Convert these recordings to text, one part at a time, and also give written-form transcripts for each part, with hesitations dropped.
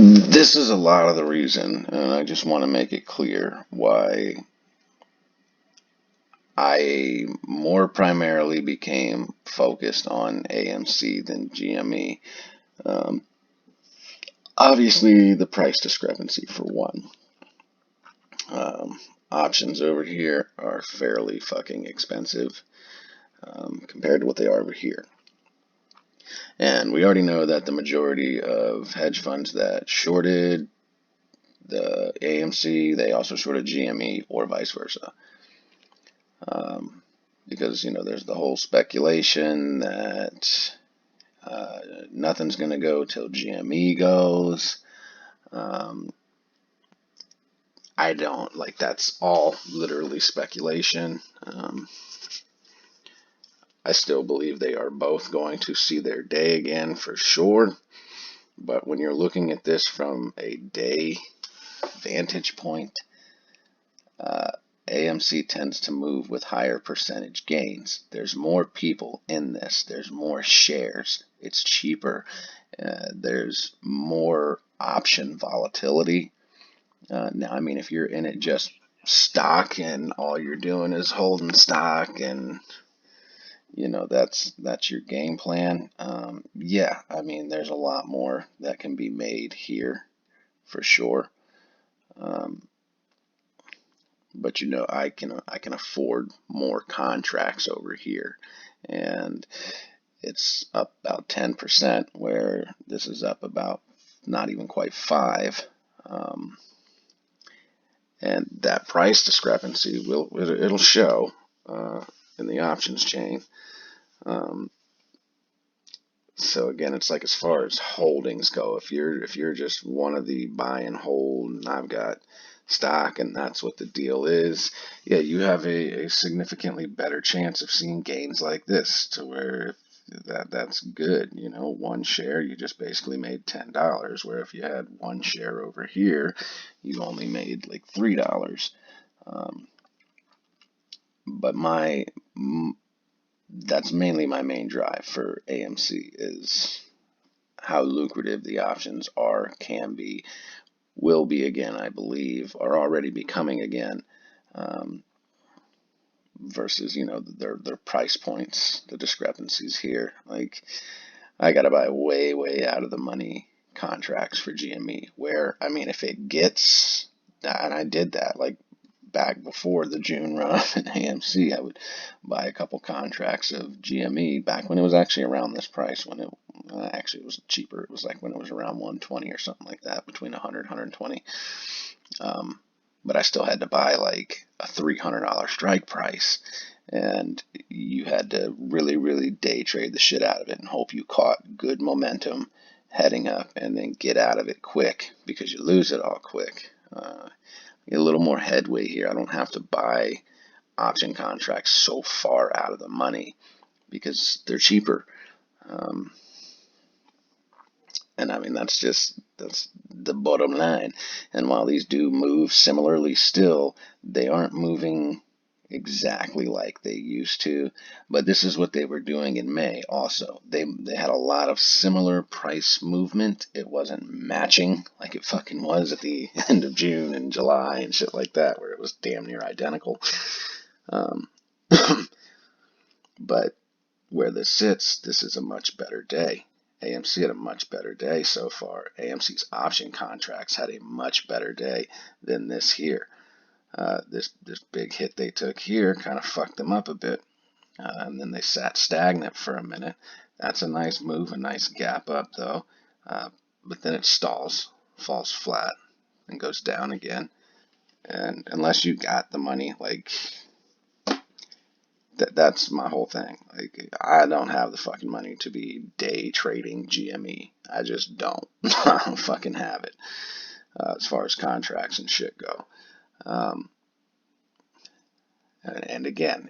This is a lot of the reason, and I just want to make it clear why I more primarily became focused on AMC than GME. Um, Obviously, the price discrepancy for one. Um, Options over here are fairly fucking expensive compared to what they are over here. And we already know that the majority of hedge funds that shorted the AMC, they also shorted GME or vice versa. Um, because, there's the whole speculation that nothing's going to go till GME goes. Um, I don't like that's all literally speculation. I still believe they are both going to see their day again for sure. But when you're looking at this from a day vantage point, uh, AMC tends to move with higher percentage gains. There's more people in this. There's more shares. It's cheaper. There's more option volatility. Now, I mean, if you're in it just stock and all you're doing is holding stock and that's your game plan. Yeah, I mean, there's a lot more that can be made here for sure. Um, but I can afford more contracts over here, and it's up about 10%, where this is up about not even quite 5. Um, and that price discrepancy it'll show in the options chain. Um, so again, it's like as far as holdings go, if you're just one of the buy and hold, and I've got stock, and that's what the deal is, yeah, you have a significantly better chance of seeing gains like this, to where that's good. One share, you just basically made $10, where if you had one share over here, you only made like $3. Um, but that's mainly my main drive for AMC is how lucrative the options are, can be, will be again, I believe, are already becoming again, um, versus their price points, the discrepancies here. Like I gotta buy way out of the money contracts for GME. Where I mean, if it gets, and I did that like back before the June run up in AMC, I would buy a couple contracts of GME back when it was actually around this price. When it was cheaper. It was like when it was around 120 or something like that, between 100 120. Um, but I still had to buy like a $300 strike price, and you had to really day trade the shit out of it and hope you caught good momentum heading up, and then get out of it quick because you lose it all quick. Get a little more headway here. I don't have to buy option contracts so far out of the money because they're cheaper. Um, and I mean, that's the bottom line. And while these do move similarly still, they aren't moving exactly like they used to. But this is what they were doing in May also. They had a lot of similar price movement. It wasn't matching like it fucking was at the end of June and July and shit like that, where it was damn near identical. Um, but where this sits, this is a much better day. AMC had a much better day so far. AMC's option contracts had a much better day than this here. This big hit they took here kind of fucked them up a bit, and then they sat stagnant for a minute. That's a nice move, a nice gap up though, but then it stalls, falls flat, and goes down again. And unless you got the money, like that's my whole thing. Like, I don't have the fucking money to be day trading GME. I just don't. I don't fucking have it, as far as contracts and shit go. Um, and again,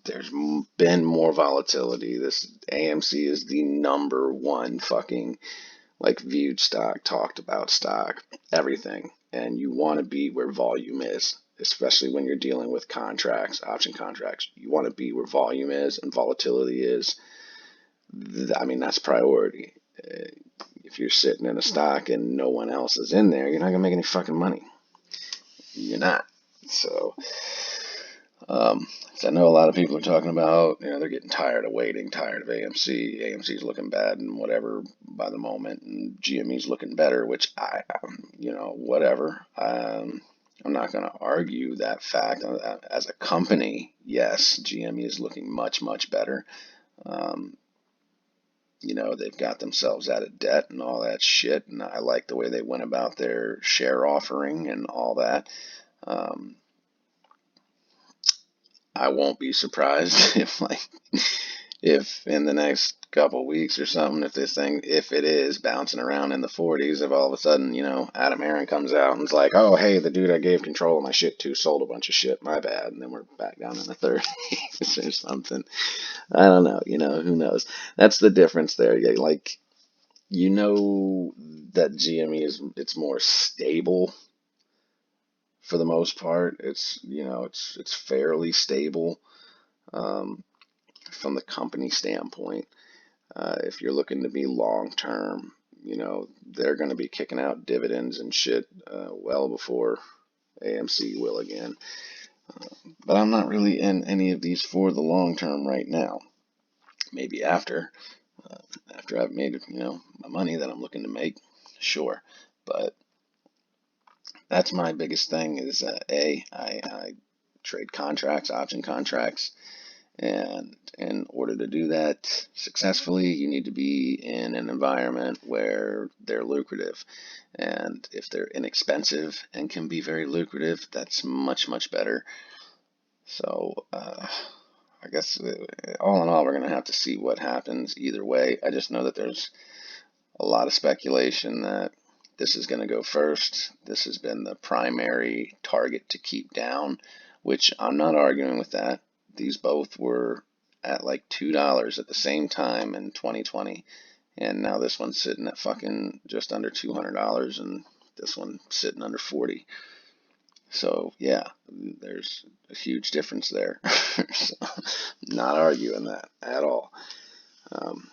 there's been more volatility. This AMC is the number one fucking like viewed stock, talked about stock, everything. And you want to be where volume is, especially when you're dealing with contracts, option contracts. You want to be where volume is and volatility is. I mean, that's priority. if you're sitting in a stock and no one else is in there, you're not gonna make any fucking money. You're not. So, um, I know a lot of people are talking about, they're getting tired of waiting, tired of AMC. AMC's looking bad and whatever by the moment, and GME's looking better, which whatever. I'm not going to argue that fact. As a company, yes, GME is looking much, much better. Um, they've got themselves out of debt and all that shit, and I like the way they went about their share offering and all that. Um, I won't be surprised if in the next couple of weeks or something, if this thing, if it is bouncing around in the 40s, if all of a sudden, Adam Aaron comes out and is like, oh, hey, the dude I gave control of my shit to sold a bunch of shit, my bad, and then we're back down in the 30s or something. I don't know, who knows? That's the difference there. That GME it's more stable for the most part. It's fairly stable. Um, from the company standpoint. If you're looking to be long term, they're going to be kicking out dividends and shit well before AMC will again. But I'm not really in any of these for the long term right now. Maybe uh, after I've made my money that I'm looking to make, sure. But that's my biggest thing is I trade contracts, option contracts. And in order to do that successfully, you need to be in an environment where they're lucrative. And if they're inexpensive and can be very lucrative, that's much, much better. So, I guess all in all, we're going to have to see what happens either way. I just know that there's a lot of speculation that this is going to go first. This has been the primary target to keep down, which I'm not arguing with that. These both were at like $2 at the same time in 2020, and now this one's sitting at fucking just under $200, and this one sitting under 40. So yeah, there's a huge difference there. So, not arguing that at all. Um,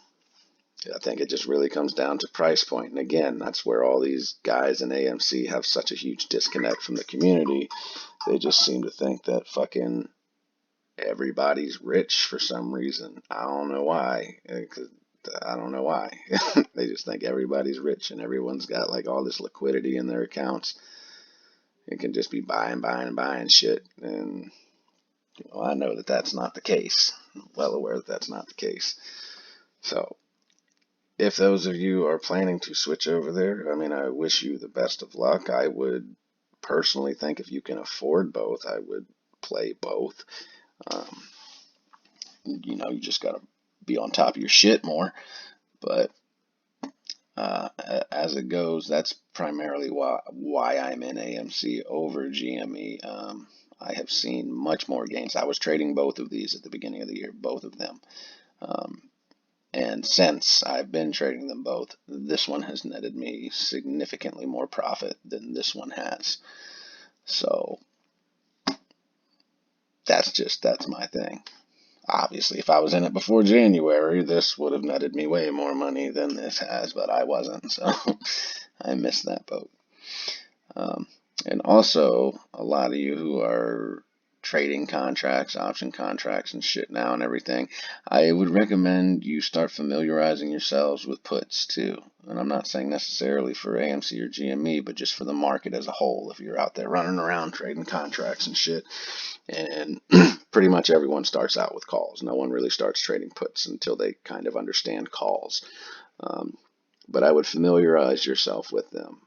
I think it just really comes down to price point. And again, that's where all these guys in AMC have such a huge disconnect from the community. They just seem to think that fucking everybody's rich for some reason. I don't know why. I don't know why. They just think everybody's rich and everyone's got like all this liquidity in their accounts. It can just be buying, buying, and buying shit. And I know that that's not the case. I'm well aware that that's not the case. So if those of you are planning to switch over there, I mean, I wish you the best of luck. I would personally think if you can afford both, I would play both. Um, you just got to be on top of your shit more. But uh, as it goes, that's primarily why I'm in AMC over GME. I have seen much more gains. I was trading both of these at the beginning of the year, both of them. Um, And since I've been trading them both, this one has netted me significantly more profit than this one has. So that's my thing. Obviously, if I was in it before January, this would have netted me way more money than this has, but I wasn't, so I missed that boat. Um, and also, a lot of you who are trading contracts, option contracts, and shit now and everything, I would recommend you start familiarizing yourselves with puts too. And I'm not saying necessarily for AMC or GME, but just for the market as a whole. If you're out there running around trading contracts and shit, and pretty much everyone starts out with calls. No one really starts trading puts until they kind of understand calls. Um, but I would familiarize yourself with them.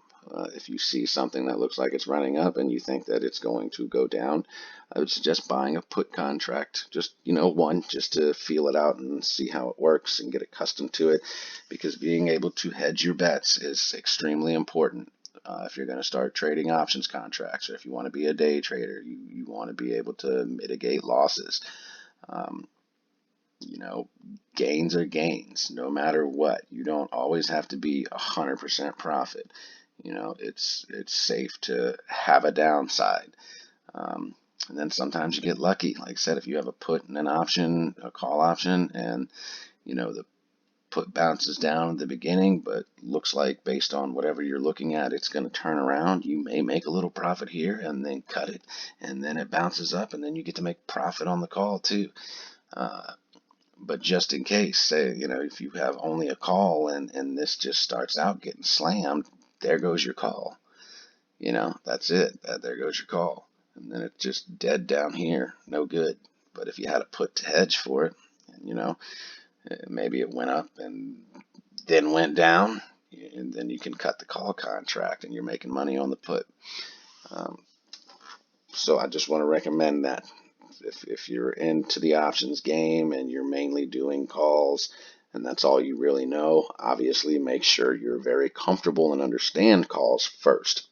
If you see something that looks like it's running up and you think that it's going to go down, I would suggest buying a put contract. Just, one, just to feel it out and see how it works and get accustomed to it, because being able to hedge your bets is extremely important. If you're going to start trading options contracts, or if you want to be a day trader, you want to be able to mitigate losses. Um, gains are gains no matter what. You don't always have to be 100% profit. It's safe to have a downside. Um, and then sometimes you get lucky. Like I said, if you have a put and an option, a call option, and the put bounces down at the beginning, but looks like based on whatever you're looking at, it's going to turn around. You may make a little profit here and then cut it, and then it bounces up, and then you get to make profit on the call too. But just in case, say, if you have only a call and this just starts out getting slammed, there goes your call. That's it. There goes your call. And then it's just dead down here. No good. But if you had a put to hedge for it, and maybe it went up and then went down, and then you can cut the call contract and you're making money on the put. So I just want to recommend that. If you're into the options game and you're mainly doing calls and that's all you really know, obviously make sure you're very comfortable and understand calls first.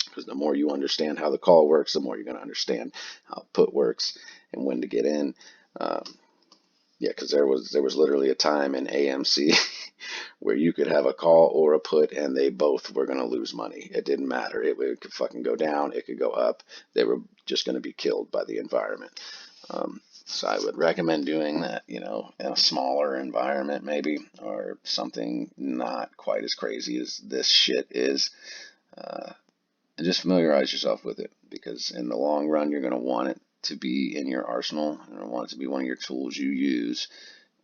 Because the more you understand how the call works, the more you're going to understand how put works and when to get in. Because there was literally a time in AMC where you could have a call or a put and they both were going to lose money. It didn't matter. It could fucking go down. It could go up. They were just going to be killed by the environment. So I would recommend doing that, in a smaller environment maybe, or something not quite as crazy as this shit is. And just familiarize yourself with it, because in the long run, you're going to want it to be in your arsenal. You're going to want it to be one of your tools you use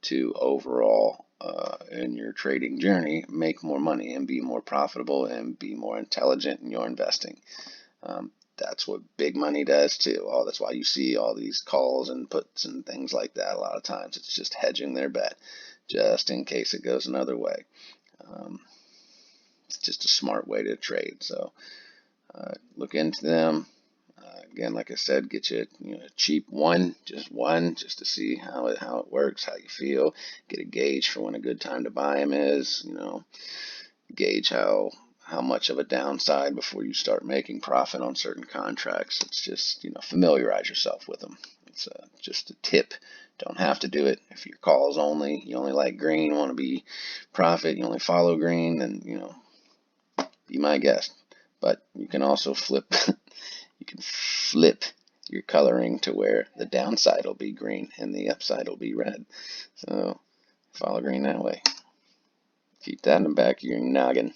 to overall, in your trading journey, make more money and be more profitable and be more intelligent in your investing. That's what big money does too. That's why you see all these calls and puts and things like that. A lot of times it's just hedging their bet just in case it goes another way. It's just a smart way to trade. So look into them. Again, like I said, get you a cheap one, just to see how it works, how you feel. Get a gauge for when a good time to buy them is. Gauge how much of a downside before you start making profit on certain contracts. It's just familiarize yourself with them. It's just a tip. Don't have to do it. If your calls only, you only like green, want to be profit, you only follow green, then be my guest. But you can also flip. You can flip your coloring to where the downside will be green and the upside will be red. So follow green that way. Keep that in the back of your noggin.